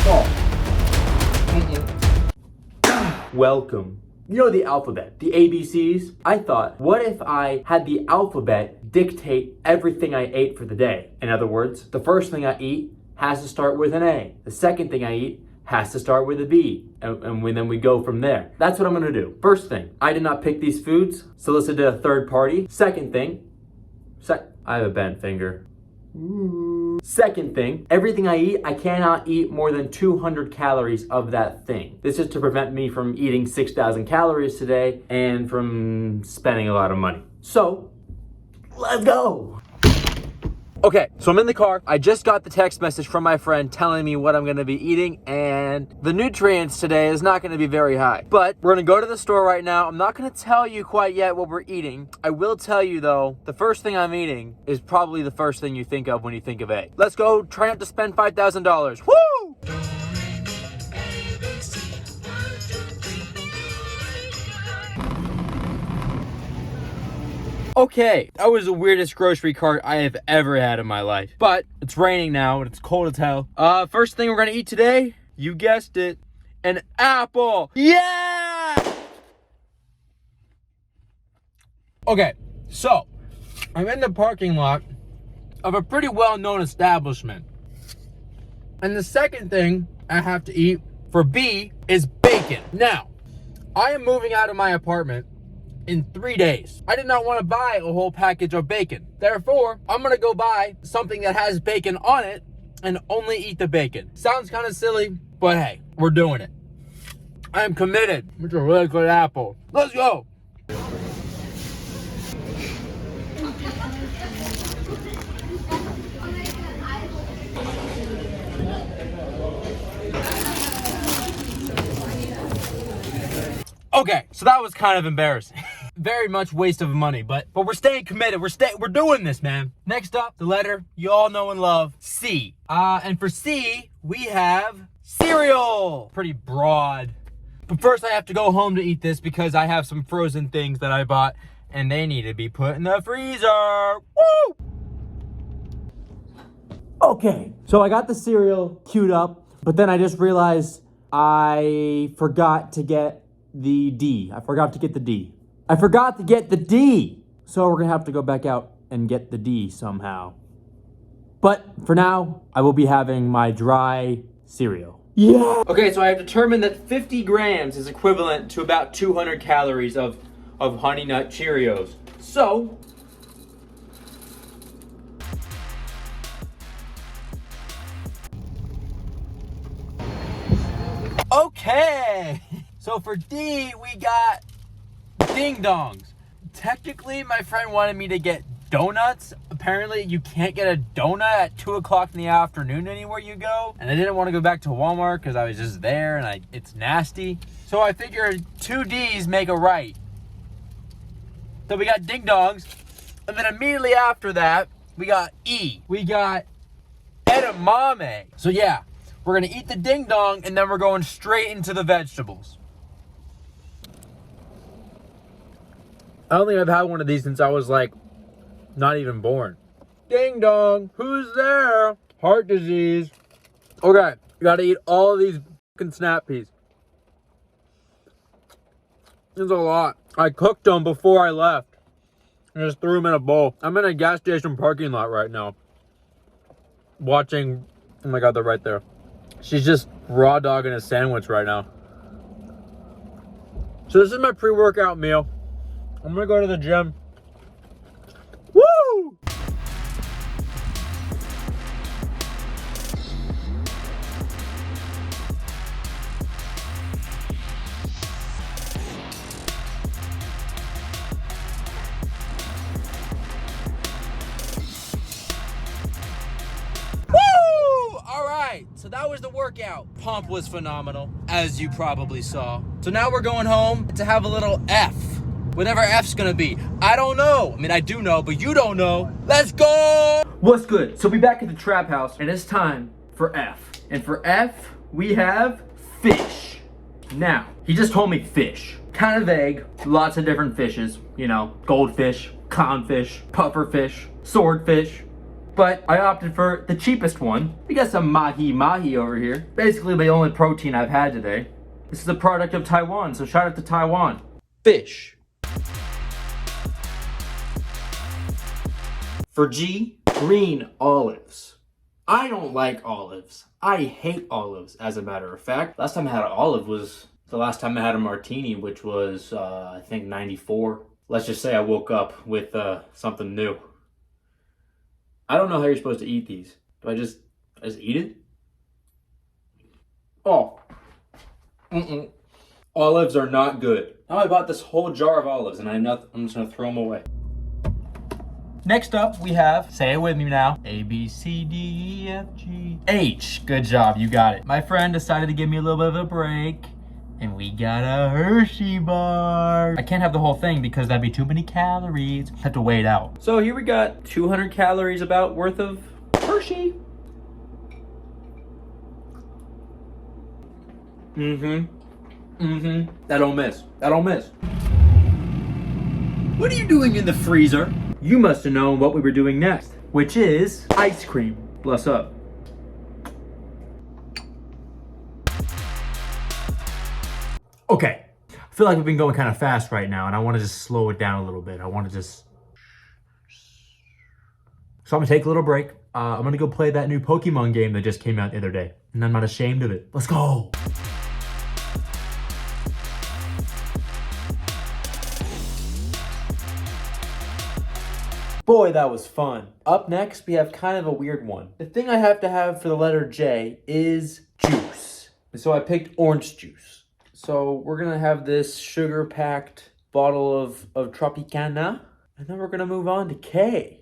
fault. Welcome. You know the alphabet, the ABCs? I thought, what if I had the alphabet dictate everything I ate for the day? In other words, the first thing I eat has to start with an A. The second thing I eat has to start with a B. And then we go from there. That's what I'm gonna do. First thing, I did not pick these foods. Solicited a third party. Second thing, I have a bent finger. Second thing, everything I eat, I cannot eat more than 200 calories of that thing. This is to prevent me from eating 6,000 calories today and from spending a lot of money. So, let's go. Okay, so I'm in the car. I just got the text message from my friend telling me what I'm gonna be eating, and the nutrients today is not gonna be very high. But we're gonna go to the store right now. I'm not gonna tell you quite yet what we're eating. I will tell you though, the first thing I'm eating is probably the first thing you think of when you think of A. Let's go try not to spend $5,000. Woo! Okay, that was the weirdest grocery cart I have ever had in my life. But it's raining now and it's cold as hell. First thing we're gonna eat today, you guessed it, an apple. Yeah! Okay, so I'm in the parking lot of a pretty well-known establishment. And the second thing I have to eat for B is bacon. Now, I am moving out of my apartment in 3 days. I did not want to buy a whole package of bacon. Therefore, I'm gonna go buy something that has bacon on it and only eat the bacon. Sounds kind of silly, but hey, we're doing it. I am committed. It's a really good apple. Let's go. Okay, so that was kind of embarrassing. Very much waste of money, but we're staying committed. We're doing this, man. Next up, the letter you all know and love, C. And for C, we have cereal. Pretty broad. But first I have to go home to eat this because I have some frozen things that I bought and they need to be put in the freezer. Woo! Okay, so I got the cereal queued up, but then I just realized I forgot to get the D. I forgot to get the D. So we're gonna have to go back out and get the D somehow. But for now, I will be having my dry cereal. Yeah! Okay, so I have determined that 50 grams is equivalent to about 200 calories of Honey Nut Cheerios. So, okay! So for D, we got ding dongs. Technically, my friend wanted me to get donuts. Apparently, you can't get a donut at 2 o'clock in the afternoon anywhere you go. And I didn't want to go back to Walmart because I was just there and it's nasty. So I figured 2 D's make a right. So we got ding dongs. And then immediately after that, we got E. We got edamame. So yeah, we're gonna eat the ding dong and then we're going straight into the vegetables. I don't think I've had one of these since I was like, not even born. Ding dong, who's there? Heart disease. Okay, gotta eat all of these fucking snap peas. There's a lot. I cooked them before I left. I just threw them in a bowl. I'm in a gas station parking lot right now. Watching, oh my God, they're right there. She's just raw dogging a sandwich right now. So this is my pre-workout meal. I'm gonna go to the gym. Woo! So that was the workout. Pump was phenomenal, as you probably saw. So now we're going home to have a little F. Whatever F's gonna be. I don't know. I mean, I do know, but you don't know. Let's go! What's good? So we're back at the trap house, and it's time for F. And for F, we have fish. Now, he just told me fish. Kind of vague. Lots of different fishes. You know, goldfish, clownfish, pufferfish, swordfish. but I opted for the cheapest one. We got some mahi over here. Basically the only protein I've had today. This is a product of Taiwan, so shout out to Taiwan. Fish. For G, green olives. I don't like olives. I hate olives, as a matter of fact. Last time I had an olive was the last time I had a martini, which was, I think, 94. Let's just say I woke up with something new. I don't know how you're supposed to eat these. Do I just eat it? Oh. Olives are not good. Now I bought this whole jar of olives and I'm just gonna throw them away. Next up we have, say it with me now, A, B, C, D, E, F, G, H. Good job, you got it. My friend decided to give me a little bit of a break and we got a Hershey bar. I can't have the whole thing because that'd be too many calories. I have to weigh it out. So here we got 200 calories about worth of Hershey. That don't miss. That don't miss. What are you doing in the freezer? You must have known what we were doing next, which is ice cream. Bless up. Okay, I feel like we've been going kind of fast right now and I want to just slow it down a little bit. I want to just... So I'm gonna take a little break. I'm gonna go play that new Pokemon game that just came out the other day. And I'm not ashamed of it. Let's go. Boy, that was fun. Up next, we have kind of a weird one. The thing I have to have for the letter J is juice. And so I picked orange juice. So we're gonna have this sugar-packed bottle of Tropicana. And then we're gonna move on to K.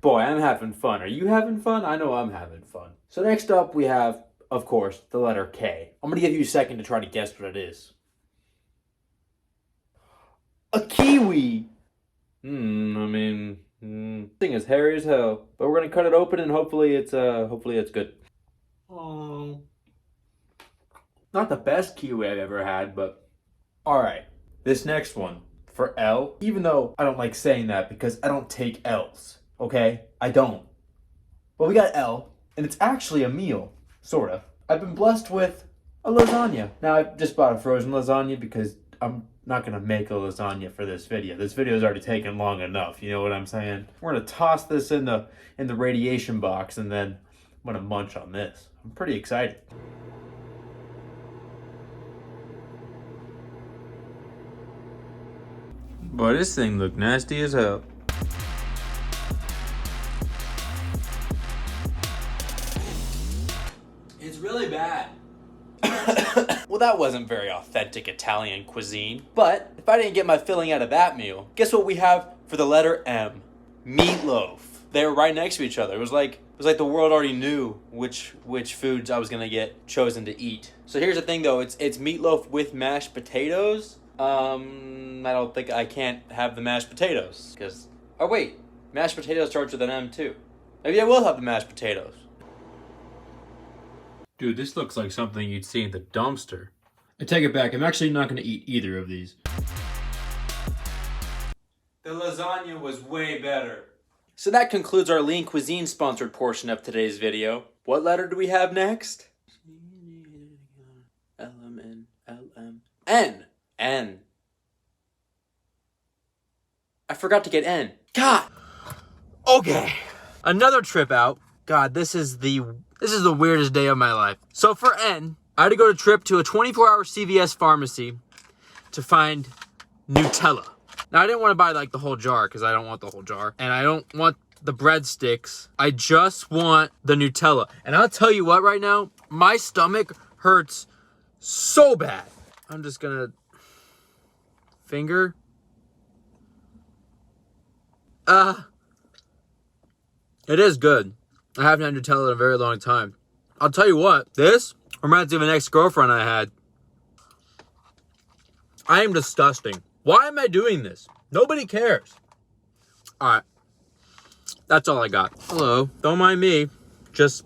Boy, I'm having fun. Are you having fun? I know I'm having fun. So next up, we have, of course, the letter K. I'm gonna give you a second to try to guess what it is. A kiwi. Thing is hairy as hell. But we're gonna cut it open and hopefully it's good. Oh. Not the best kiwi I've ever had, but alright. This next one for L, even though I don't like saying that because I don't take L's. Okay? I don't. But we got L, and it's actually a meal. Sorta. I've been blessed with a lasagna. Now I just bought a frozen lasagna because I'm not gonna make a lasagna for this video. This video is already taken long enough, you know what I'm saying? We're gonna toss this in the radiation box and then I'm gonna munch on this. I'm pretty excited. Boy, this thing look nasty as hell. It's really bad. Well, that wasn't very authentic Italian cuisine. But if I didn't get my filling out of that meal, guess what we have for the letter M? Meatloaf. They were right next to each other. It was like the world already knew which foods I was gonna get chosen to eat. So here's the thing though, it's meatloaf with mashed potatoes. I don't think I can't have the mashed potatoes because, oh wait, mashed potatoes starts with an M too. Maybe I will have the mashed potatoes. Dude, this looks like something you'd see in the dumpster. I take it back. I'm actually not going to eat either of these. The lasagna was way better. So that concludes our Lean Cuisine sponsored portion of today's video. What letter do we have next? N. N. I forgot to get N. God! Okay. Another trip out. God, this is the weirdest day of my life. So for N, I had to go to a 24-hour CVS pharmacy to find Nutella. Now I didn't want to buy like the whole jar because I don't want the whole jar. And I don't want the breadsticks. I just want the Nutella. And I'll tell you what right now, my stomach hurts so bad. I'm just gonna finger. It is good. I haven't had Nutella in a very long time. I'll tell you what, this reminds me of an ex-girlfriend I had. I am disgusting. Why am I doing this? Nobody cares. All right. That's all I got. Hello. Don't mind me. Just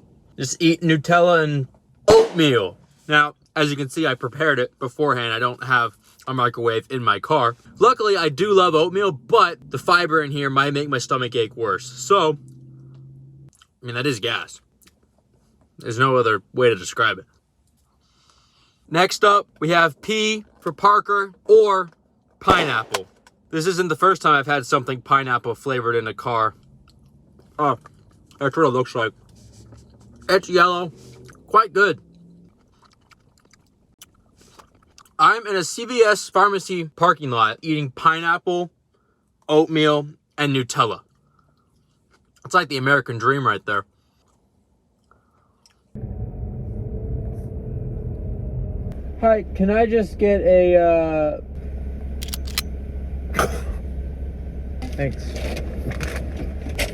eat Nutella and oatmeal. Now, as you can see, I prepared it beforehand. I don't have a microwave in my car. Luckily, I do love oatmeal, but the fiber in here might make my stomach ache worse. So, I mean, that is gas. There's no other way to describe it. Next up, we have P for Parker or pineapple. This isn't the first time I've had something pineapple flavored in a car. Oh, that's what it looks like. It's yellow, quite good. I'm in a CVS pharmacy parking lot eating pineapple, oatmeal, and Nutella. It's like the American dream right there. Hi, can I just get a, Thanks.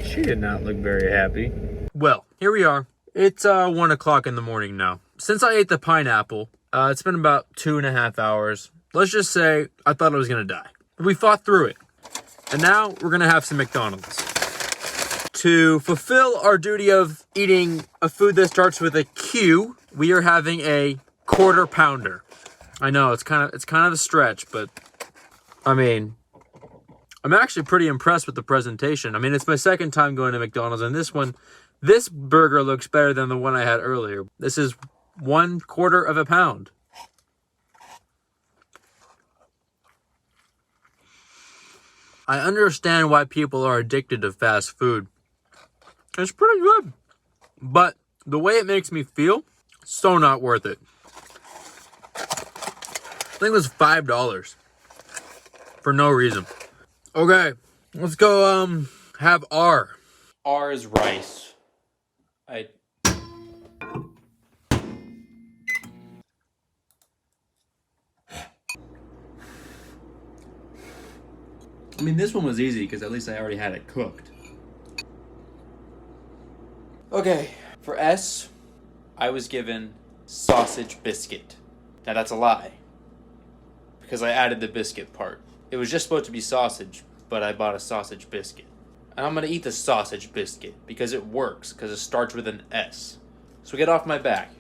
She did not look very happy. Well, here we are. It's 1 o'clock in the morning now. Since I ate the pineapple, it's been about 2.5 hours. Let's just say I thought I was gonna die. We fought through it. And now we're gonna have some McDonald's. To fulfill our duty of eating a food that starts with a Q, we are having a quarter pounder. I know it's kind of a stretch, but I mean, I'm actually pretty impressed with the presentation. I mean, it's my second time going to McDonald's, and this burger looks better than the one I had earlier. This is 1/4 pound. I understand why people are addicted to fast food. It's pretty good. But the way it makes me feel, so not worth it. I think it was $5 for no reason. Okay, let's go have R. R is rice. I mean, this one was easy because at least I already had it cooked. Okay, for S, I was given sausage biscuit. Now that's a lie, because I added the biscuit part. It was just supposed to be sausage, but I bought a sausage biscuit. And I'm gonna eat the sausage biscuit because it works, because it starts with an S. So get off my back.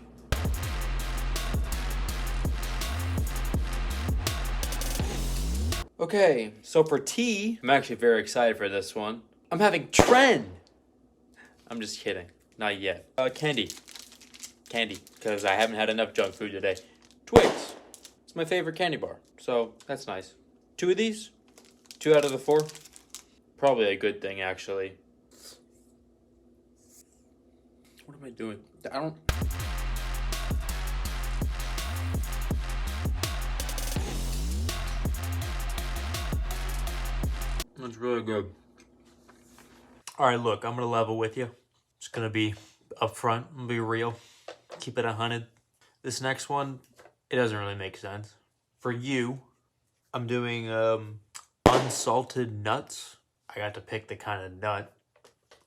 Okay, so for T, I'm actually very excited for this one. I'm having Trend. I'm just kidding. Not yet. Candy, because I haven't had enough junk food today. Twix. It's my favorite candy bar, so that's nice. 2 of these? 2 out of the 4? Probably a good thing, actually. What am I doing? That's really good. All right, look, I'm gonna level with you. Just gonna be upfront. I'm gonna be real. Keep it 100. This next one, it doesn't really make sense. For you, I'm doing unsalted nuts. I got to pick the kind of nut.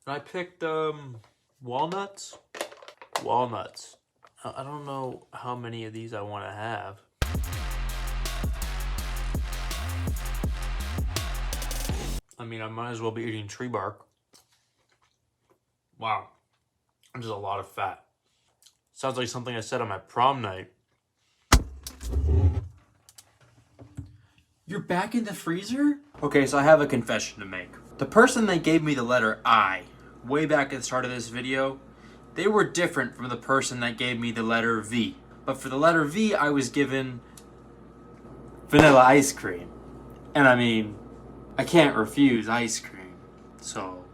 I picked walnuts. Walnuts. I don't know how many of these I want to have. I mean, I might as well be eating tree bark. Wow. There's a lot of fat. Sounds like something I said on my prom night. You're back in the freezer? Okay, so I have a confession to make. The person that gave me the letter I, way back at the start of this video, they were different from the person that gave me the letter V. But for the letter V, I was given vanilla ice cream. And I mean, I can't refuse ice cream, so.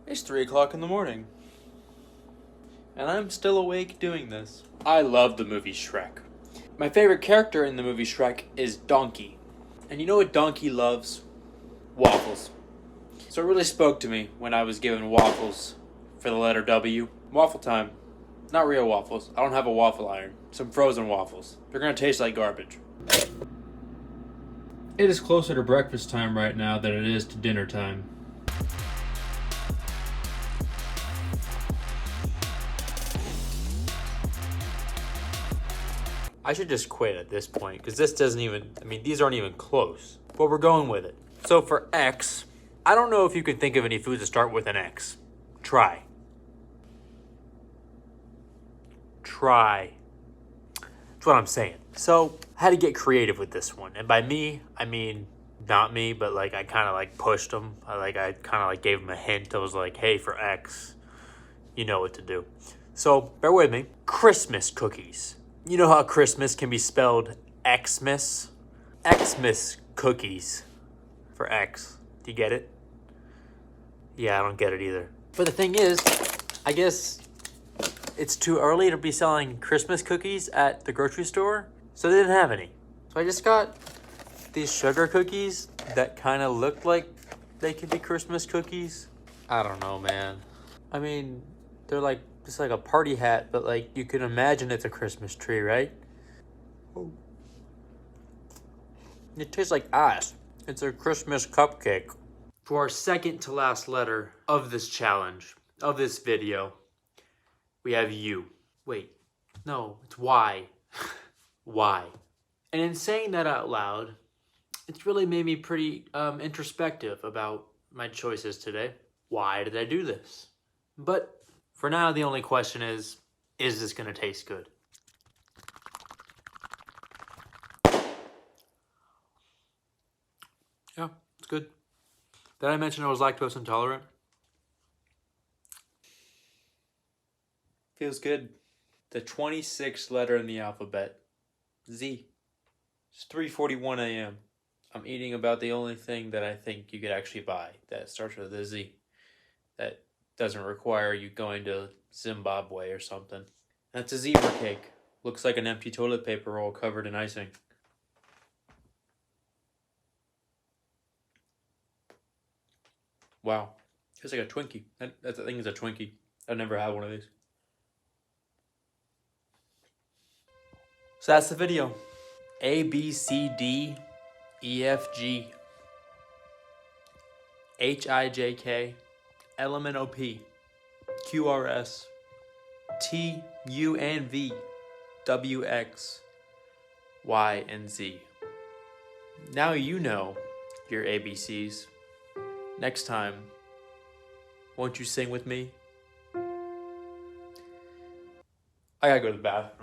It's 3 o'clock in the morning. And I'm still awake doing this. I love the movie Shrek. My favorite character in the movie Shrek is Donkey. And you know what Donkey loves? Waffles. So it really spoke to me when I was given waffles for the letter W. Waffle time. Not real waffles. I don't have a waffle iron. Some frozen waffles. They're gonna taste like garbage. It is closer to breakfast time right now than it is to dinner time. I should just quit at this point, because this doesn't even, I mean, these aren't even close. But we're going with it. So for X, I don't know if you can think of any foods that start with an X. Try. try. That's what I'm saying. So I had to get creative with this one. And by me, I mean not me, but like I kind of like pushed them. I kind of like gave them a hint. I was like, hey, for X, you know what to do. So bear with me. Christmas cookies. You know how Christmas can be spelled Xmas? Xmas cookies for X. Do you get it? Yeah, I don't get it either. But the thing is, I guess it's too early to be selling Christmas cookies at the grocery store, so they didn't have any. So I just got these sugar cookies that kind of look like they could be Christmas cookies. I don't know, man. I mean, they're like just like a party hat, but like you can imagine it's a Christmas tree, right? Oh. It tastes like ass. It's a Christmas cupcake. For our second to last letter of this challenge, of this video, we have U. Wait, no, it's Y. Y. And in saying that out loud, it's really made me pretty introspective about my choices today. Why did I do this? But for now, the only question is this gonna taste good? Yeah, it's good. Did I mention I was lactose intolerant? Feels good. The 26th letter in the alphabet, Z. It's 3:41 a.m. I'm eating about the only thing that I think you could actually buy that starts with a Z. That doesn't require you going to Zimbabwe or something. That's a zebra cake. Looks like an empty toilet paper roll covered in icing. Wow. Tastes like a Twinkie. That thing is a Twinkie. I've never had one of these. So that's the video. A, B, C, D, E, F, G, H, I, J, K, L, M, N, O, P, Q, R, S, T, U, and V, W, X, Y, and Z. Now you know your ABCs. Next time, won't you sing with me? I gotta go to the bathroom.